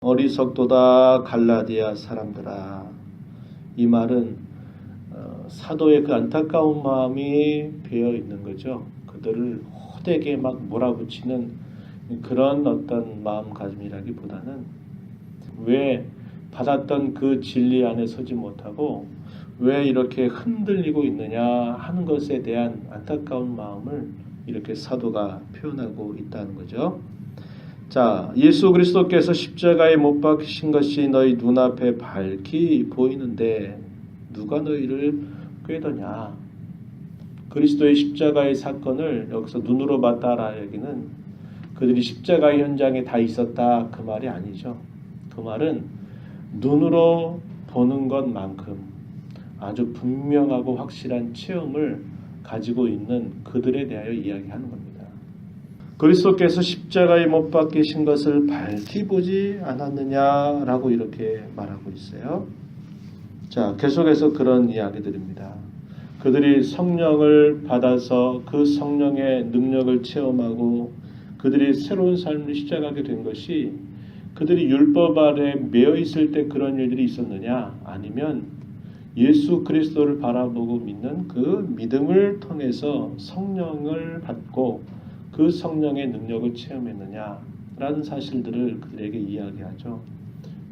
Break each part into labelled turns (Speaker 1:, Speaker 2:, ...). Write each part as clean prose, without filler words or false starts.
Speaker 1: 어리석도다 갈라디아 사람들아. 이 말은 사도의 그 안타까운 마음이 배어 있는 거죠. 그들을 호되게 막 몰아붙이는 그런 어떤 마음가짐이라기보다는 왜 받았던 그 진리 안에 서지 못하고 왜 이렇게 흔들리고 있느냐 하는 것에 대한 안타까운 마음을 이렇게 사도가 표현하고 있다는 거죠. 자, 예수 그리스도께서 십자가에 못 박히신 것이 너희 눈앞에 밝히 보이는데 누가 너희를 꾀더냐. 그리스도의 십자가의 사건을 여기서 눈으로 봤다라 얘기는 그들이 십자가의 현장에 다 있었다 그 말이 아니죠. 그 말은 눈으로 보는 것만큼 아주 분명하고 확실한 체험을 가지고 있는 그들에 대하여 이야기하는 겁니다. 그리스도께서 십자가에 못 박히신 것을 밝히 보지 않았느냐라고 이렇게 말하고 있어요. 자, 계속해서 그런 이야기들입니다. 그들이 성령을 받아서 그 성령의 능력을 체험하고 그들이 새로운 삶을 시작하게 된 것이 그들이 율법 아래 매여 있을 때 그런 일들이 있었느냐, 아니면 예수 그리스도를 바라보고 믿는 그 믿음을 통해서 성령을 받고 그 성령의 능력을 체험했느냐라는 사실들을 그들에게 이야기하죠.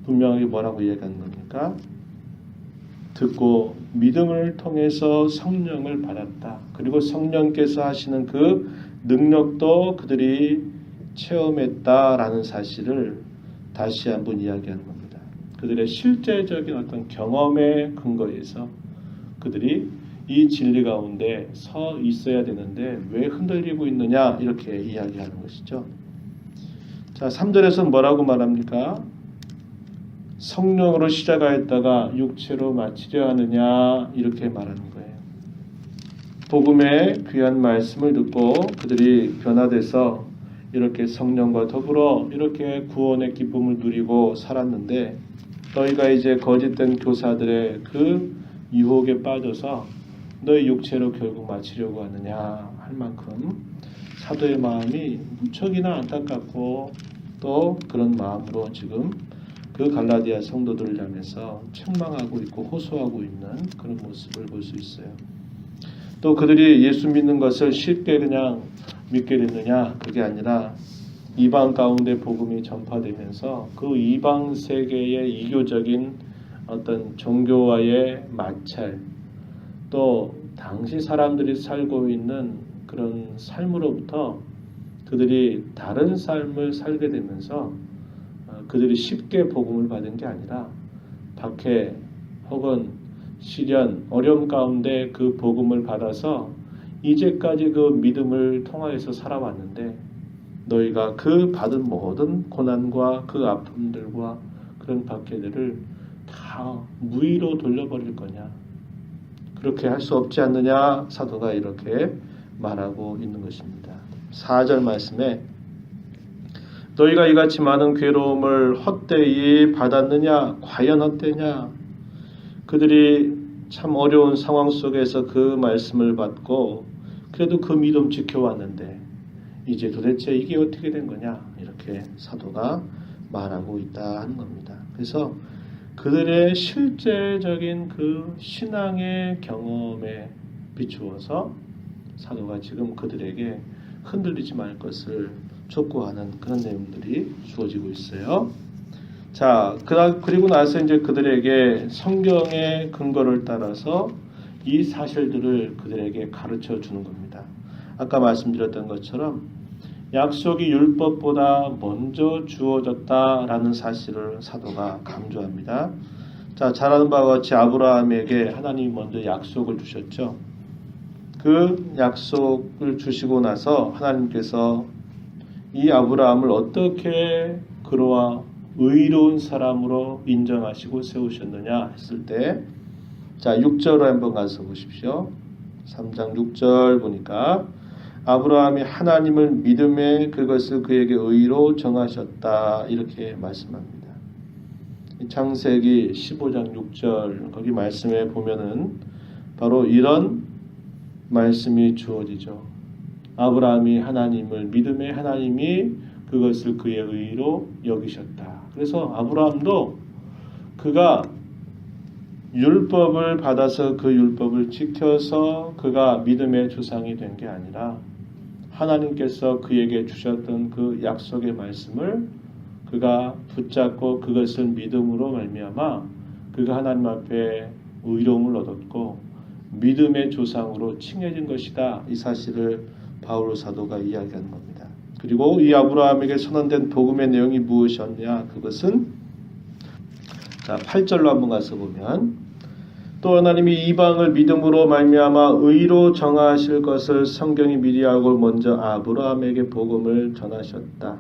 Speaker 1: 분명하게 뭐라고 이야기하는 겁니까? 듣고 믿음을 통해서 성령을 받았다. 그리고 성령께서 하시는 그 능력도 그들이 체험했다라는 사실을 다시 한번 이야기하는 겁니다. 그들의 실제적인 어떤 경험의 근거에서 그들이 이 진리 가운데 서 있어야 되는데 왜 흔들리고 있느냐 이렇게 이야기하는 것이죠. 자, 3절에서 뭐라고 말합니까? 성령으로 시작하였다가 육체로 마치려 하느냐 이렇게 말하는 거예요. 복음의 귀한 말씀을 듣고 그들이 변화돼서 이렇게 성령과 더불어 이렇게 구원의 기쁨을 누리고 살았는데 너희가 이제 거짓된 교사들의 그 유혹에 빠져서 너희 육체로 결국 마치려고 하느냐 할 만큼 사도의 마음이 무척이나 안타깝고 또 그런 마음으로 지금 그 갈라디아 성도들을 향해서 책망하고 있고 호소하고 있는 그런 모습을 볼 수 있어요. 또 그들이 예수 믿는 것을 쉽게 그냥 믿게 됐느냐, 그게 아니라 이방 가운데 복음이 전파되면서 그 이방 세계의 이교적인 어떤 종교와의 마찰, 또 당시 사람들이 살고 있는 그런 삶으로부터 그들이 다른 삶을 살게 되면서 그들이 쉽게 복음을 받은 게 아니라 박해 혹은 시련, 어려움 가운데 그 복음을 받아서 이제까지 그 믿음을 통하여서 살아왔는데 너희가 그 받은 모든 고난과 그 아픔들과 그런 박해들을 다 무의로 돌려버릴 거냐, 그렇게 할 수 없지 않느냐 사도가 이렇게 말하고 있는 것입니다. 4절 말씀에 너희가 이같이 많은 괴로움을 헛되이 받았느냐, 과연 헛되냐. 그들이 참 어려운 상황 속에서 그 말씀을 받고 그래도 그 믿음 지켜왔는데 이제 도대체 이게 어떻게 된 거냐 이렇게 사도가 말하고 있다 하는 겁니다. 그래서 그들의 실제적인 그 신앙의 경험에 비추어서 사도가 지금 그들에게 흔들리지 말 것을 촉구하는 그런 내용들이 주어지고 있어요. 자, 그리고 나서 이제 그들에게 성경의 근거를 따라서 이 사실들을 그들에게 가르쳐 주는 겁니다. 아까 말씀드렸던 것처럼 약속이 율법보다 먼저 주어졌다라는 사실을 사도가 강조합니다. 자, 잘 아는 바와 같이 아브라함에게 하나님이 먼저 약속을 주셨죠. 그 약속을 주시고 나서 하나님께서 이 아브라함을 어떻게 그러와 의로운 사람으로 인정하시고 세우셨느냐 했을 때, 자 6절로 한번 가서 보십시오. 3장 6절 보니까 아브라함이 하나님을 믿음에 그것을 그에게 의로 정하셨다 이렇게 말씀합니다. 창세기 15장 6절 거기 말씀에 보면은 바로 이런 말씀이 주어지죠. 아브라함이 하나님을 믿음에 하나님이 그것을 그의 의로 여기셨다. 그래서 아브라함도 그가 율법을 받아서 그 율법을 지켜서 그가 믿음의 조상이 된 게 아니라 하나님께서 그에게 주셨던 그 약속의 말씀을 그가 붙잡고 그것을 믿음으로 말미암아 그가 하나님 앞에 의로움을 얻었고 믿음의 조상으로 칭해진 것이다. 이 사실을 바울 사도가 이야기하는 겁니다. 그리고 이 아브라함에게 선언된 복음의 내용이 무엇이었냐? 그것은 8절로 한번 가서 보면 또 하나님이 이방을 믿음으로 말미암아 의로 정하실 것을 성경이 미리 알고 먼저 아브라함에게 복음을 전하셨다.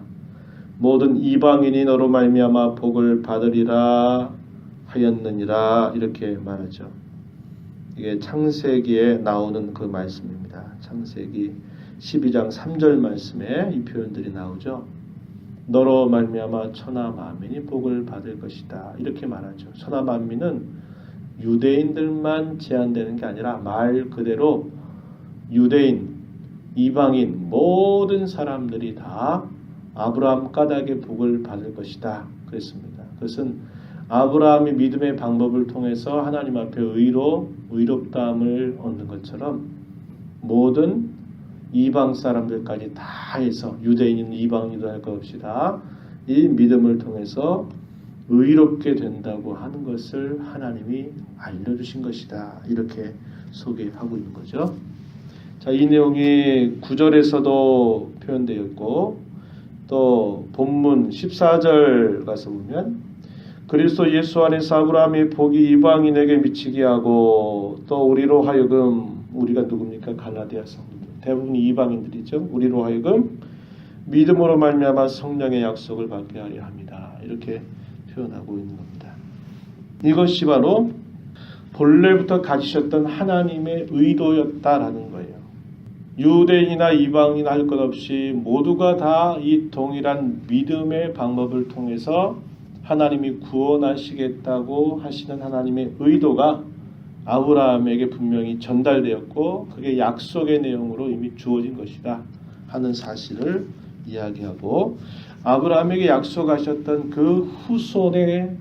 Speaker 1: 모든 이방인이 너로 말미암아 복을 받으리라 하였느니라 이렇게 말하죠. 이게 창세기에 나오는 그 말씀입니다. 창세기 12장 3절 말씀에 이 표현들이 나오죠. 너로 말미암아 천하 만민이 복을 받을 것이다. 이렇게 말하죠. 천하 만민은 유대인들만 제한되는 게 아니라 말 그대로 유대인, 이방인 모든 사람들이 다 아브라함 까닭의 복을 받을 것이다. 그랬습니다. 그것은 아브라함이 믿음의 방법을 통해서 하나님 앞에 의롭다함을 얻는 것처럼 모든 이방 사람들까지 다 해서 유대인이든 이방인이든 할 것 없이 다 이 믿음을 통해서 의롭게 된다고 하는 것을 하나님이 알려주신 것이다. 이렇게 소개하고 있는 거죠. 자, 이 내용이 9절에서도 표현되어 있고 또 본문 14절 가서 보면 그리스도 예수 안에서 아브라함의 복이 이방인에게 미치게 하고 또 우리로 하여금 우리가 누굽니까? 갈라디아 성도들 대부분 이방인들이죠. 우리로 하여금 믿음으로 말미암아 성령의 약속을 받게 하려 합니다. 이렇게 표현하고 있는 겁니다. 이것이 바로 본래부터 가지셨던 하나님의 의도였다라는 거예요. 유대인이나 이방인 할 것 없이 모두가 다 이 동일한 믿음의 방법을 통해서 하나님이 구원하시겠다고 하시는 하나님의 의도가 아브라함에게 분명히 전달되었고 그게 약속의 내용으로 이미 주어진 것이다 하는 사실을 이야기하고 아브라함에게 약속하셨던 그 후손의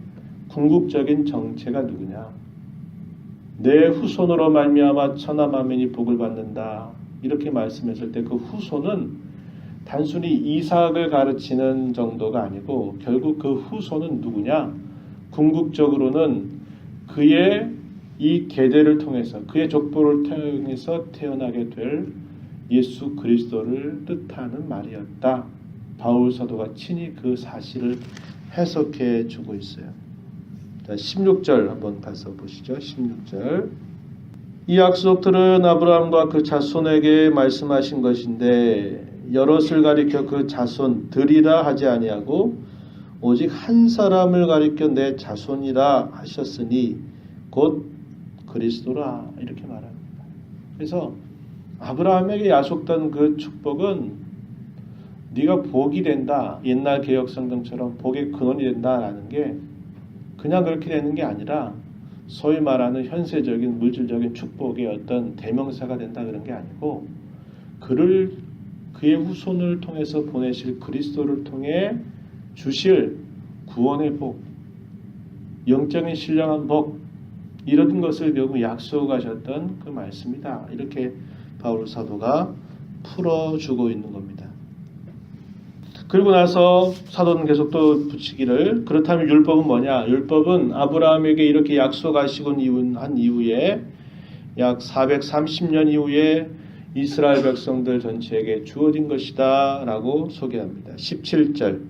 Speaker 1: 궁극적인 정체가 누구냐? 내 후손으로 말미암아 천하 만민이 복을 받는다. 이렇게 말씀했을 때 그 후손은 단순히 이삭을 가르치는 정도가 아니고 결국 그 후손은 누구냐? 궁극적으로는 그의 이 계대를 통해서 그의 족보를 통해서 태어나게 될 예수 그리스도를 뜻하는 말이었다. 바울 사도가 친히 그 사실을 해석해 주고 있어요. 자, 16절 한번 가서 보시죠. 16절. 이 약속들은 아브라함과 그 자손에게 말씀하신 것인데 여럿을 가리켜 그 자손들이라 하지 아니하고 오직 한 사람을 가리켜 내 자손이라 하셨으니 곧 그리스도라 이렇게 말합니다. 그래서 아브라함에게 약속된 그 축복은 네가 복이 된다. 옛날 개혁 성경처럼 복의 근원이 된다라는 게 그냥 그렇게 되는 게 아니라 소위 말하는 현세적인 물질적인 축복의 어떤 대명사가 된다 그런 게 아니고 그의 후손을 통해서 보내실 그리스도를 통해 주실 구원의 복, 영적인 신령한 복 이런 것을 결국 약속하셨던 그 말씀이다. 이렇게 바울 사도가 풀어주고 있는 겁니다. 그리고 나서 사도는 계속 또 붙이기를 그렇다면 율법은 뭐냐? 율법은 아브라함에게 이렇게 약속하시고 한 이후에 약 430년 이후에 이스라엘 백성들 전체에게 주어진 것이다 라고 소개합니다. 17절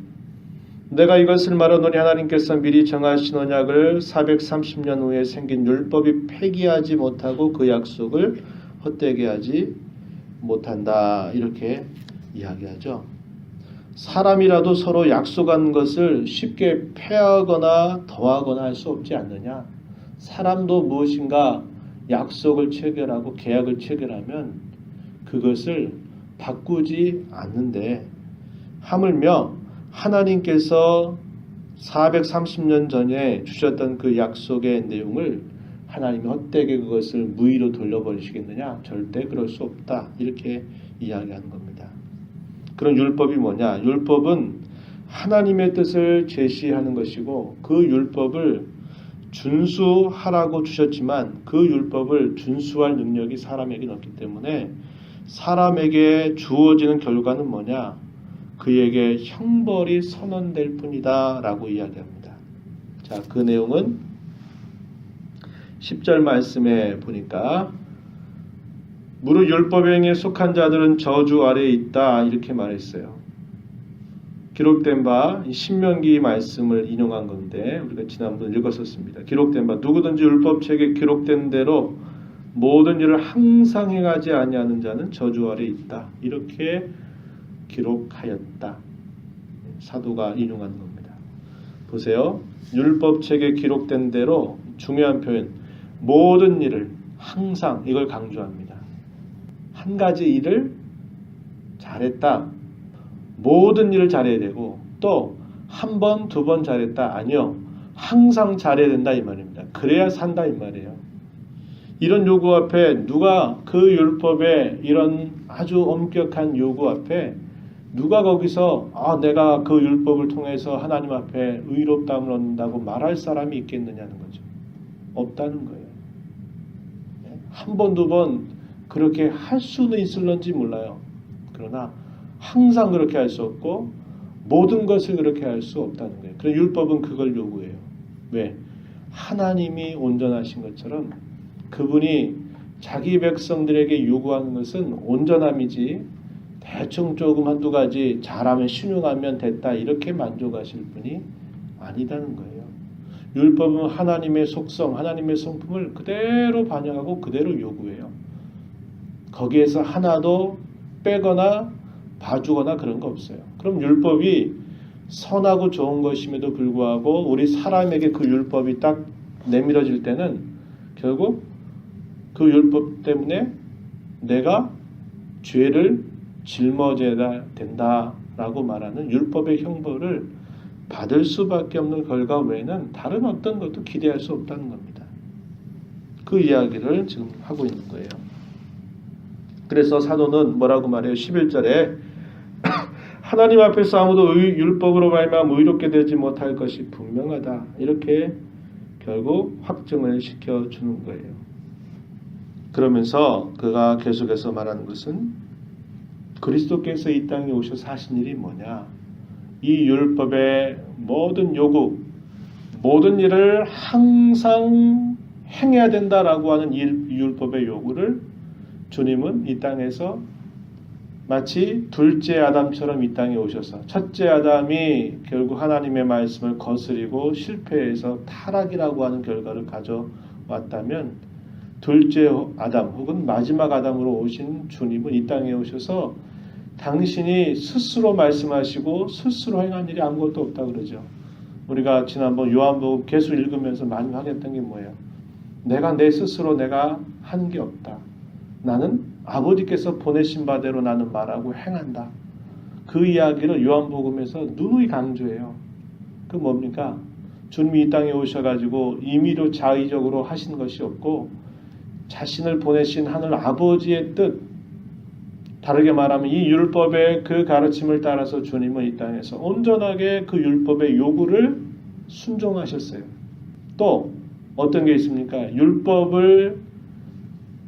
Speaker 1: 내가 이것을 말하노니 하나님께서 미리 정하신 언약을 430년 후에 생긴 율법이 폐기하지 못하고 그 약속을 헛되게 하지 못한다 이렇게 이야기하죠. 사람이라도 서로 약속한 것을 쉽게 폐하거나 더하거나 할 수 없지 않느냐. 사람도 무엇인가 약속을 체결하고 계약을 체결하면 그것을 바꾸지 않는데 하물며 하나님께서 430년 전에 주셨던 그 약속의 내용을 하나님이 헛되게 그것을 무의로 돌려버리시겠느냐? 절대 그럴 수 없다. 이렇게 이야기하는 겁니다. 그런 율법이 뭐냐? 율법은 하나님의 뜻을 제시하는 것이고 그 율법을 준수하라고 주셨지만 그 율법을 준수할 능력이 사람에게는 없기 때문에 사람에게 주어지는 결과는 뭐냐? 그에게 형벌이 선언될 뿐이다 라고 이야기합니다. 자, 그 내용은 10절 말씀에 보니까 무릇 율법의 행위에 속한 자들은 저주 아래에 있다 이렇게 말했어요. 기록된 바 신명기 말씀을 인용한 건데 우리가 지난번 읽었었습니다. 기록된 바 누구든지 율법책에 기록된 대로 모든 일을 항상 행하지 아니하는 자는 저주 아래에 있다. 이렇게 기록하였다. 사도가 인용한 겁니다. 보세요. 율법책에 기록된 대로 중요한 표현 모든 일을 항상 이걸 강조합니다. 한 가지 일을 잘했다. 모든 일을 잘해야 되고 또 한 번, 두 번 잘했다. 아니요. 항상 잘해야 된다 이 말입니다. 그래야 산다 이 말이에요. 이런 요구 앞에 누가 그 율법의 이런 아주 엄격한 요구 앞에 누가 거기서 내가 그 율법을 통해서 하나님 앞에 의롭다함을 얻는다고 말할 사람이 있겠느냐는 거죠. 없다는 거예요. 한 번, 두 번 그렇게 할 수는 있을런지 몰라요. 그러나 항상 그렇게 할 수 없고 모든 것을 그렇게 할 수 없다는 거예요. 그래서 율법은 그걸 요구해요. 왜? 하나님이 온전하신 것처럼 그분이 자기 백성들에게 요구하는 것은 온전함이지 대충 조금 한두 가지 잘하면 신용하면 됐다 이렇게 만족하실 분이 아니다는 거예요. 율법은 하나님의 속성, 하나님의 성품을 그대로 반영하고 그대로 요구해요. 거기에서 하나도 빼거나 봐주거나 그런 거 없어요. 그럼 율법이 선하고 좋은 것임에도 불구하고 우리 사람에게 그 율법이 딱 내밀어질 때는 결국 그 율법 때문에 내가 죄를 짊어져야 된다라고 말하는 율법의 형벌을 받을 수밖에 없는 결과 외에는 다른 어떤 것도 기대할 수 없다는 겁니다. 그 이야기를 지금 하고 있는 거예요. 그래서 사도는 뭐라고 말해요? 11절에 하나님 앞에서 아무도 율법으로 말미암아 의롭게 되지 못할 것이 분명하다. 이렇게 결국 확증을 시켜주는 거예요. 그러면서 그가 계속해서 말하는 것은 그리스도께서 이 땅에 오셔서 하신 일이 뭐냐? 이 율법의 모든 요구, 모든 일을 항상 행해야 된다라고 하는 율법의 요구를 주님은 이 땅에서 마치 둘째 아담처럼 이 땅에 오셔서 첫째 아담이 결국 하나님의 말씀을 거스리고 실패해서 타락이라고 하는 결과를 가져왔다면 둘째 아담 혹은 마지막 아담으로 오신 주님은 이 땅에 오셔서 당신이 스스로 말씀하시고 스스로 행한 일이 아무것도 없다 그러죠. 우리가 지난번 요한복음 계속 읽으면서 많이 하겠던 게 뭐예요? 내가 내 스스로 내가 한 게 없다. 나는 아버지께서 보내신 바대로 나는 말하고 행한다. 그 이야기를 요한복음에서 누누이 강조해요. 그 뭡니까? 주님이 이 땅에 오셔가지고 임의로 자의적으로 하신 것이 없고 자신을 보내신 하늘 아버지의 뜻, 다르게 말하면 이 율법의 그 가르침을 따라서 주님은 이 땅에서 온전하게 그 율법의 요구를 순종하셨어요. 또 어떤 게 있습니까? 율법을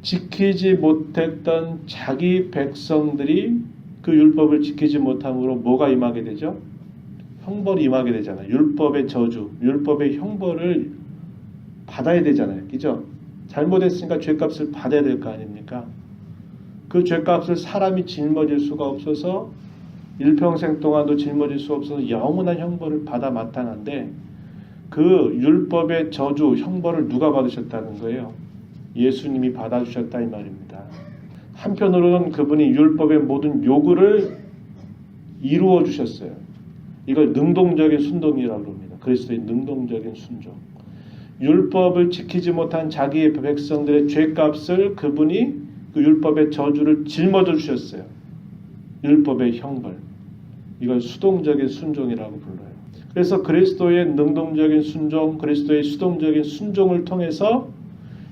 Speaker 1: 지키지 못했던 자기 백성들이 그 율법을 지키지 못함으로 뭐가 임하게 되죠? 형벌이 임하게 되잖아요. 율법의 저주, 율법의 형벌을 받아야 되잖아요. 그죠? 잘못했으니까 죄값을 받아야 될 거 아닙니까? 그 죄값을 사람이 짊어질 수가 없어서 일평생 동안도 짊어질 수 없어서 영원한 형벌을 받아 마땅한데 그 율법의 저주, 형벌을 누가 받으셨다는 거예요? 예수님이 받아주셨다 이 말입니다. 한편으로는 그분이 율법의 모든 요구를 이루어 주셨어요. 이걸 능동적인 순종이라고 합니다. 그리스도의 능동적인 순종. 율법을 지키지 못한 자기의 백성들의 죄값을 그분이 그 율법의 저주를 짊어져 주셨어요. 율법의 형벌. 이걸 수동적인 순종이라고 불러요. 그래서 그리스도의 능동적인 순종, 그리스도의 수동적인 순종을 통해서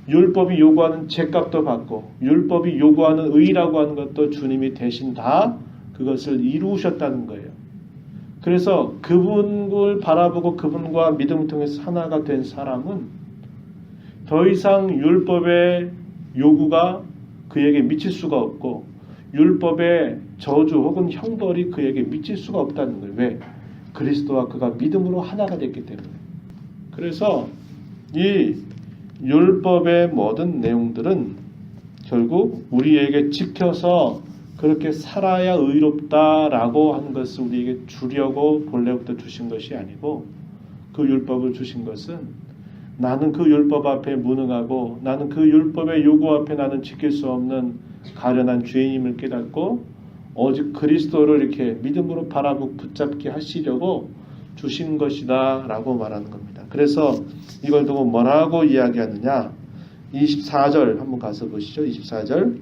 Speaker 1: 율법이 요구하는 죄값도 받고 율법이 요구하는 의라고 하는 것도 주님이 대신 다 그것을 이루셨다는 거예요. 그래서 그분을 바라보고 그분과 믿음을 통해서 하나가 된 사람은 더 이상 율법의 요구가 그에게 미칠 수가 없고 율법의 저주 혹은 형벌이 그에게 미칠 수가 없다는 거예요. 왜? 그리스도와 그가 믿음으로 하나가 됐기 때문에. 그래서 이 율법의 모든 내용들은 결국 우리에게 지켜서 그렇게 살아야 의롭다라고 하는 것을 우리에게 주려고 본래부터 주신 것이 아니고 그 율법을 주신 것은 나는 그 율법 앞에 무능하고 나는 그 율법의 요구 앞에 나는 지킬 수 없는 가련한 죄인임을 깨닫고 오직 그리스도를 이렇게 믿음으로 바라보고 붙잡게 하시려고 주신 것이다 라고 말하는 겁니다. 그래서 이걸 두고 뭐라고 이야기하느냐, 24절 한번 가서 보시죠. 24절,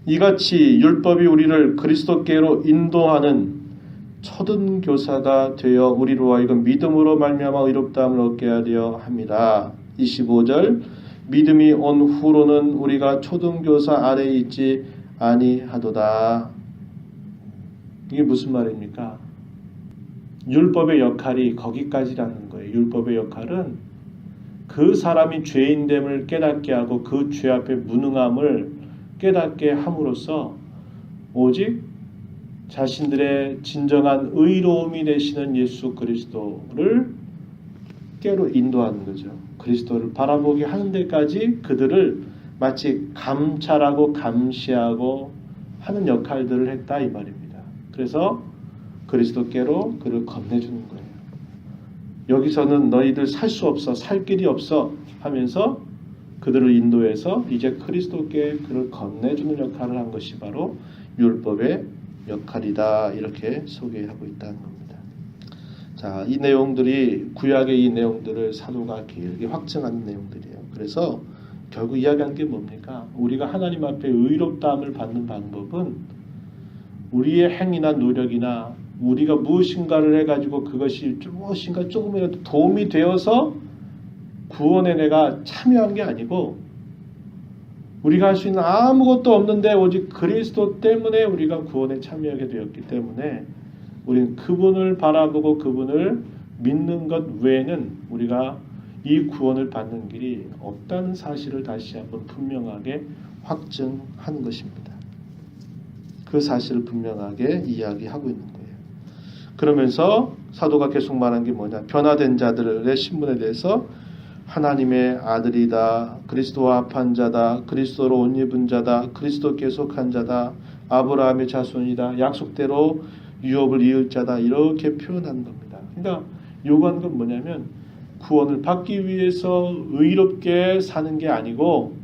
Speaker 1: 이같이 율법이 우리를 그리스도께로 인도하는 초등 교사가 되어 우리로 하여금 믿음으로 말미암아 의롭다함을 얻게 하려 함이라. 25절, 믿음이 온 후로는 우리가 초등 교사 아래에 있지 아니하도다. 이게 무슨 말입니까? 율법의 역할이 거기까지라는 거예요. 율법의 역할은 그 사람이 죄인됨을 깨닫게 하고 그 죄 앞에 무능함을 깨닫게 함으로써 오직 자신들의 진정한 의로움이 되시는 예수 그리스도를 깨로 인도하는 거죠. 그리스도를 바라보게 하는 데까지 그들을 마치 감찰하고 감시하고 하는 역할들을 했다 이 말입니다. 그래서 그리스도께로 그를 건네주는 거예요. 여기서는 너희들 살 수 없어, 살 길이 없어 하면서 그들을 인도해서 이제 그리스도께 그를 건네주는 역할을 한 것이 바로 율법의 역할이다, 이렇게 소개하고 있다는 겁니다. 자, 이 내용들이 구약의 이 내용들을 사도가 길게 확증하는 내용들이에요. 그래서 결국 이야기하는 게 뭡니까? 우리가 하나님 앞에 의롭다함을 받는 방법은 우리의 행위나 노력이나 우리가 무엇인가를 해가지고 그것이 무엇인가 조금이라도 도움이 되어서 구원에 내가 참여한 게 아니고 우리가 할 수 있는 아무것도 없는데 오직 그리스도 때문에 우리가 구원에 참여하게 되었기 때문에 우리는 그분을 바라보고 그분을 믿는 것 외에는 우리가 이 구원을 받는 길이 없다는 사실을 다시 한번 분명하게 확증하는 것입니다. 그 사실을 분명하게 이야기하고 있는 거예요. 그러면서 사도가 계속 말한 게 뭐냐, 변화된 자들의 신분에 대해서 하나님의 아들이다, 그리스도와 합한 자다, 그리스도로 옷 입은 자다, 그리스도께 속한 자다, 아브라함의 자손이다, 약속대로 유업을 이을 자다, 이렇게 표현한 겁니다. 그러니까 요구하는 건 뭐냐면 구원을 받기 위해서 의롭게 사는 게 아니고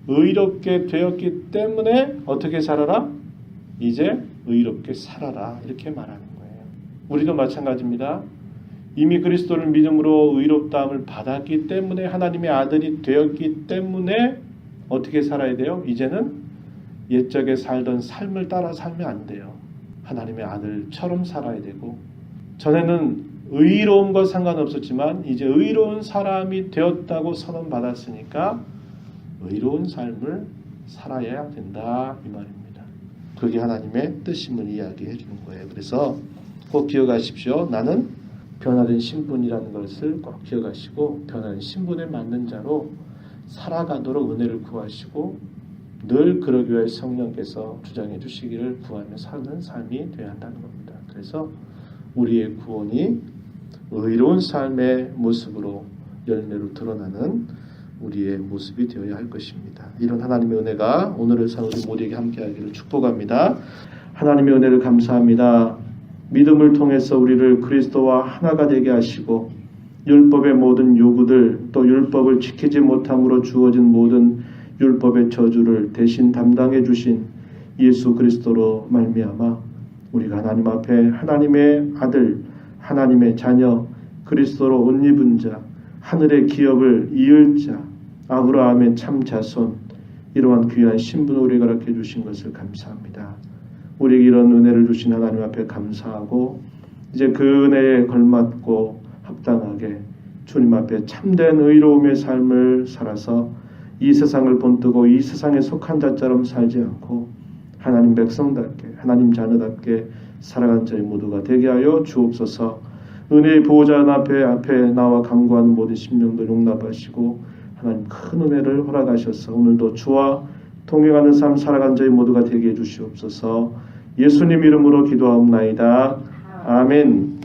Speaker 1: 의롭게 되었기 때문에 어떻게 살아라? 이제 의롭게 살아라, 이렇게 말하는 거예요. 우리도 마찬가지입니다. 이미 그리스도를 믿음으로 의롭다함을 받았기 때문에 하나님의 아들이 되었기 때문에 어떻게 살아야 돼요? 이제는 옛적에 살던 삶을 따라 살면 안 돼요. 하나님의 아들처럼 살아야 되고, 전에는 의로움과 상관없었지만 이제 의로운 사람이 되었다고 선언받았으니까 의로운 삶을 살아야 된다 이 말입니다. 그게 하나님의 뜻임을 이야기해 주는 거예요. 그래서 꼭 기억하십시오. 나는 변화된 신분이라는 것을 꼭 기억하시고 변화된 신분에 맞는 자로 살아가도록 은혜를 구하시고 늘 그러기 위해 성령께서 주장해 주시기를 구하며 사는 삶이 되어야 한다는 겁니다. 그래서 우리의 구원이 의로운 삶의 모습으로 열매로 드러나는 우리의 모습이 되어야 할 것입니다. 이런 하나님의 은혜가 오늘을 사는 우리 모두에게 함께하기를 축복합니다. 하나님의 은혜를 감사합니다. 믿음을 통해서 우리를 그리스도와 하나가 되게 하시고 율법의 모든 요구들 또 율법을 지키지 못함으로 주어진 모든 율법의 저주를 대신 담당해 주신 예수 그리스도로 말미암아 우리가 하나님 앞에 하나님의 아들, 하나님의 자녀, 그리스도로 옷 입은 자, 하늘의 기업을 이을 자, 아브라함의 참 자손, 이러한 귀한 신분을 우리에게 허락해 주신 것을 감사합니다. 우리에게 이런 은혜를 주신 하나님 앞에 감사하고 이제 그 은혜에 걸맞고 합당하게 주님 앞에 참된 의로움의 삶을 살아서 이 세상을 본뜨고 이 세상에 속한 자처럼 살지 않고 하나님 백성답게 하나님 자녀답게 살아가는 저희 모두가 되게 하여 주옵소서. 은혜의 보호자 앞에 나와 간구하는 모든 심령들 용납하시고 하나님 큰 은혜를 허락하셔서 오늘도 주와 동행하는 삶 살아가는 저희 모두가 되게 해주시옵소서. 예수님 이름으로 기도하옵나이다. 아멘.